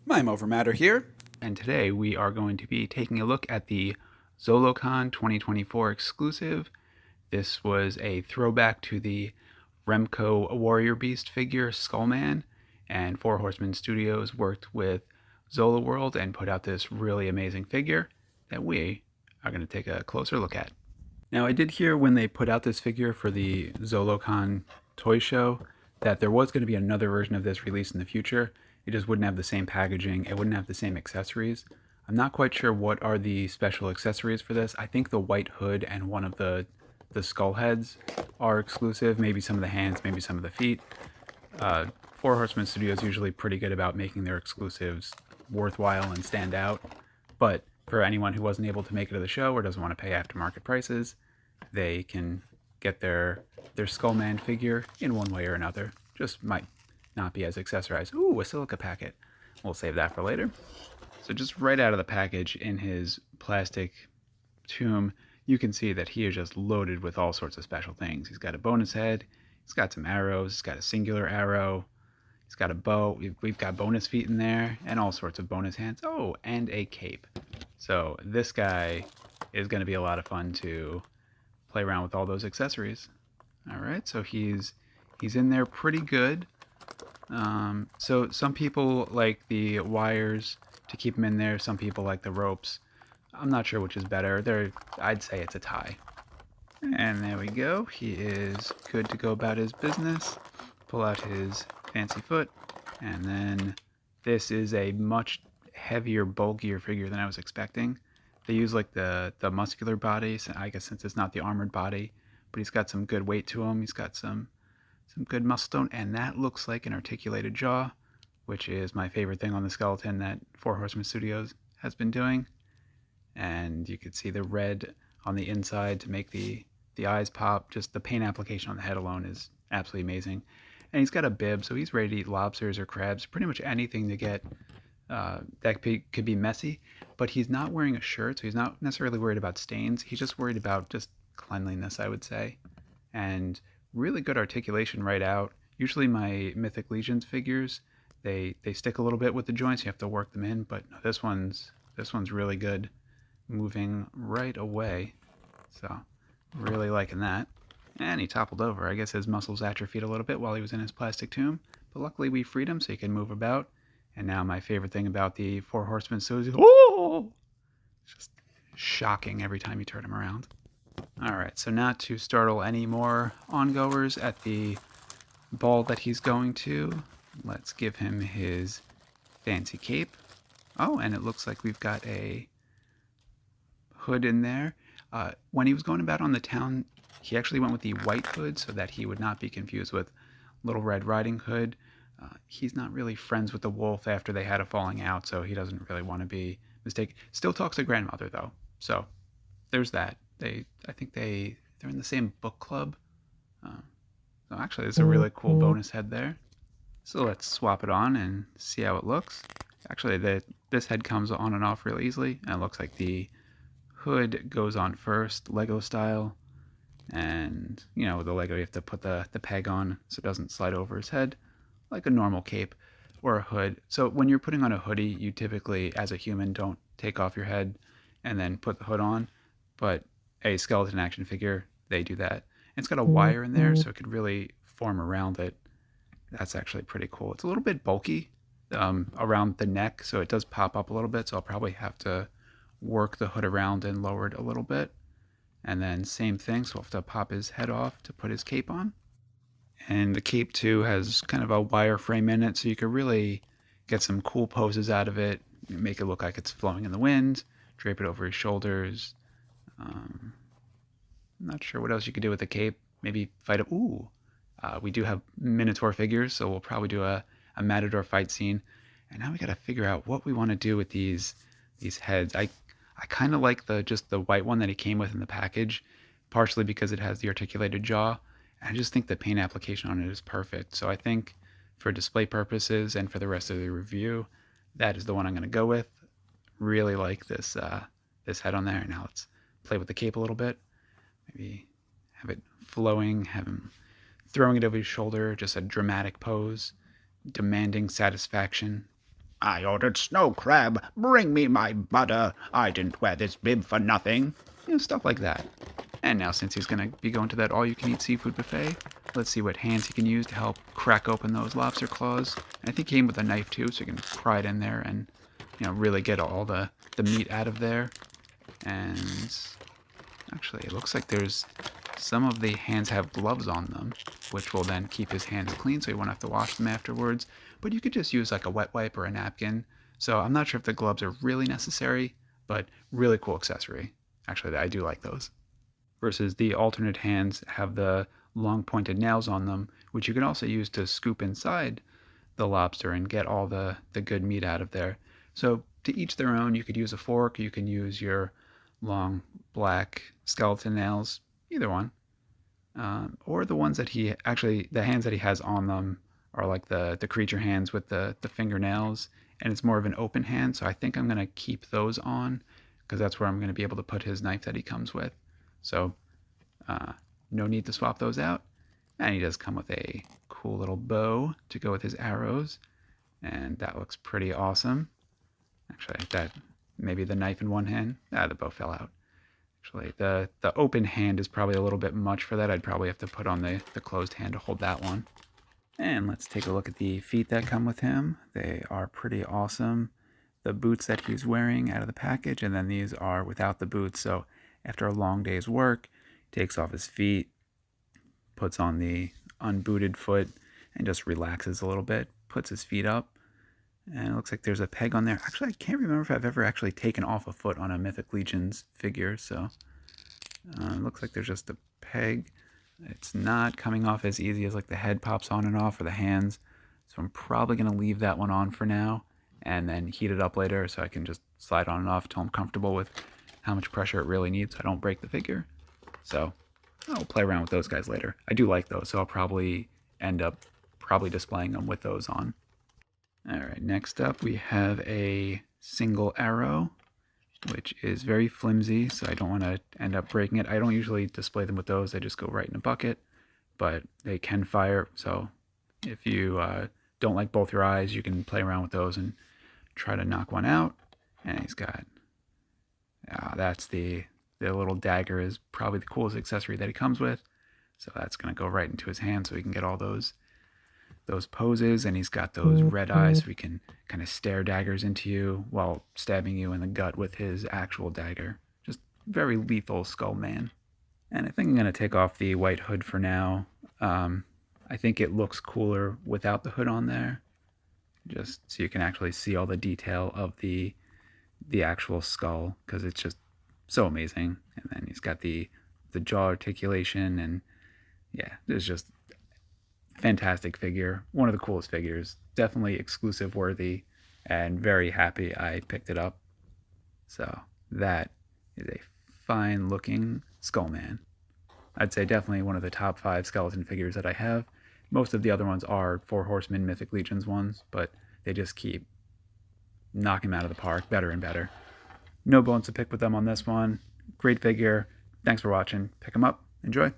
Mime Over Matter here. And today we are going to be taking a look at the Zolocon 2024 exclusive. This was a throwback to the Remco Warrior Beast figure Skullman, and Four Horsemen Studios worked with Zola World and put out this really amazing figure that we are going to take a closer look at. Now, I did hear when they put out this figure for the Zolocon toy show that there was going to be another version of this released in the future. It just wouldn't have the same packaging, it wouldn't have the same accessories. I'm not quite sure what are the special accessories for this. I think the white hood and one of the skull heads are exclusive. Maybe some of the hands, maybe some of the feet. Four Horsemen Studio is usually pretty good about making their exclusives worthwhile and stand out. But for anyone who wasn't able to make it to the show or doesn't want to pay aftermarket prices, they can get their Skullman figure in one way or another. Just might not be as accessorized. Ooh, a silica packet. We'll save that for later. So just right out of the package in his plastic tomb, you can see that he is just loaded with all sorts of special things. He's got a bonus head, he's got some arrows, he's got a singular arrow, he's got a bow, we've got bonus feet in there, and all sorts of bonus hands. Oh, and a cape. So this guy is going to be a lot of fun to play around with all those accessories. All right, so he's in there pretty good. So some people like the wires to keep him in there. Some people like the ropes. I'm not sure which is better. I'd say it's a tie. And there we go. He is good to go about his business. Pull out his fancy foot, and then this is a much heavier, bulkier figure than I was expecting. They use like the muscular body, so I guess since it's not the armored body, but he's got some good weight to him. He's got some good muscle tone, and that looks like an articulated jaw, which is my favorite thing on the skeleton that Four Horsemen Studios has been doing. And you can see the red on the inside to make the eyes pop. Just the paint application on the head alone is absolutely amazing. And he's got a bib, so he's ready to eat lobsters or crabs, pretty much anything to get could be messy. But he's not wearing a shirt, so he's not necessarily worried about stains. He's just worried about just cleanliness, I would say. And really good articulation right out. Usually my Mythic Legions figures, they stick a little bit with the joints. You have to work them in, but this one's really good, moving right away. So really liking that. And he toppled over. I guess his muscles atrophied a little bit while he was in his plastic tomb, but luckily we freed him so he can move about. And now my favorite thing about the Four Horsemen is, oh, it's just shocking every time you turn him around. All right, so not to startle any more ongoers at the ball that he's going to, let's give him his fancy cape. Oh, and it looks like we've got a hood in there. When he was going about on the town, he actually went with the white hood so that he would not be confused with Little Red Riding Hood. He's not really friends with the wolf after they had a falling out, so he doesn't really want to be mistaken. Still talks to grandmother though, so there's that. I think they're in the same book club. Uh, so actually, there's a really cool bonus head there. So let's swap it on and see how it looks. Actually, this head comes on and off really easily, and it looks like the hood goes on first, Lego style. And, with the Lego, you have to put the peg on so it doesn't slide over his head like a normal cape or a hood. So when you're putting on a hoodie, you typically, as a human, don't take off your head and then put the hood on. But a skeleton action figure, they do that. And it's got a wire in there, so it could really form around it. That's actually pretty cool. It's a little bit bulky around the neck, so it does pop up a little bit. So I'll probably have to work the hood around and lower it a little bit. And then same thing, so we'll have to pop his head off to put his cape on. And the cape too has kind of a wireframe in it, so you could really get some cool poses out of it. Make it look like it's flowing in the wind, drape it over his shoulders. I'm not sure what else you could do with the cape. Maybe fight a... Ooh, we do have Minotaur figures, so we'll probably do a Matador fight scene. And now we got to figure out what we want to do with these heads. I kind of like just the white one that he came with in the package, partially because it has the articulated jaw. And I just think the paint application on it is perfect. So I think for display purposes and for the rest of the review, that is the one I'm going to go with. Really like this head on there. Now let's play with the cape a little bit. Maybe have it flowing, have him throwing it over his shoulder, just a dramatic pose, demanding satisfaction. I ordered snow crab. Bring me my butter. I didn't wear this bib for nothing. Stuff like that. And now, since he's going to be going to that all-you-can-eat seafood buffet, let's see what hands he can use to help crack open those lobster claws. And I think he came with a knife too, so you can pry it in there and really get all the meat out of there. And actually, it looks like there's some of the hands have gloves on them, which will then keep his hands clean, so you won't have to wash them afterwards. But you could just use like a wet wipe or a napkin. So I'm not sure if the gloves are really necessary, but really cool accessory. Actually, I do like those. Versus the alternate hands have the long pointed nails on them, which you can also use to scoop inside the lobster and get all the good meat out of there. So to each their own, you could use a fork, you can use your long black skeleton nails, either one. Or the ones that the hands that he has on them are like the creature hands with the fingernails, and it's more of an open hand, so I think I'm going to keep those on because that's where I'm going to be able to put his knife that he comes with. So no need to swap those out. And he does come with a cool little bow to go with his arrows, and that looks pretty awesome. Actually, that maybe the knife in one hand. The bow fell out. Actually, the open hand is probably a little bit much for that. I'd probably have to put on the closed hand to hold that one. And let's take a look at the feet that come with him. They are pretty awesome. The boots that he's wearing out of the package, and then these are without the boots. So after a long day's work, he takes off his feet, puts on the unbooted foot, and just relaxes a little bit, puts his feet up, and it looks like there's a peg on there. Actually, I can't remember if I've ever actually taken off a foot on a Mythic Legions figure, so it looks like there's just a peg. It's not coming off as easy as like the head pops on and off or the hands, so I'm probably going to leave that one on for now and then heat it up later so I can just slide on and off until I'm comfortable with how much pressure it really needs so I don't break the figure. So I'll play around with those guys later. I do like those, so I'll probably end up displaying them with those on. All right, next up we have a single arrow, which is very flimsy, so I don't want to end up breaking it. I don't usually display them with those. I just go right in a bucket, but they can fire, so if you don't like both your eyes, you can play around with those and try to knock one out. And he's got, that's the little dagger is probably the coolest accessory that he comes with. So that's going to go right into his hand so he can get all those poses, and he's got those red eyes so he can kind of stare daggers into you while stabbing you in the gut with his actual dagger. Just very lethal skull man. And I think I'm going to take off the white hood for now. I think it looks cooler without the hood on there, just so you can actually see all the detail of the actual skull, because it's just so amazing. And then he's got the jaw articulation, and yeah, it's just fantastic figure. One of the coolest figures. Definitely exclusive worthy, and very happy I picked it up. So that is a fine looking Skullman. I'd say definitely one of the top 5 skeleton figures that I have. Most of the other ones are 4 Horsemen Mythic Legions ones, but they just keep knocking them out of the park better and better. No bones to pick with them on this one. Great figure. Thanks for watching. Pick them up. Enjoy.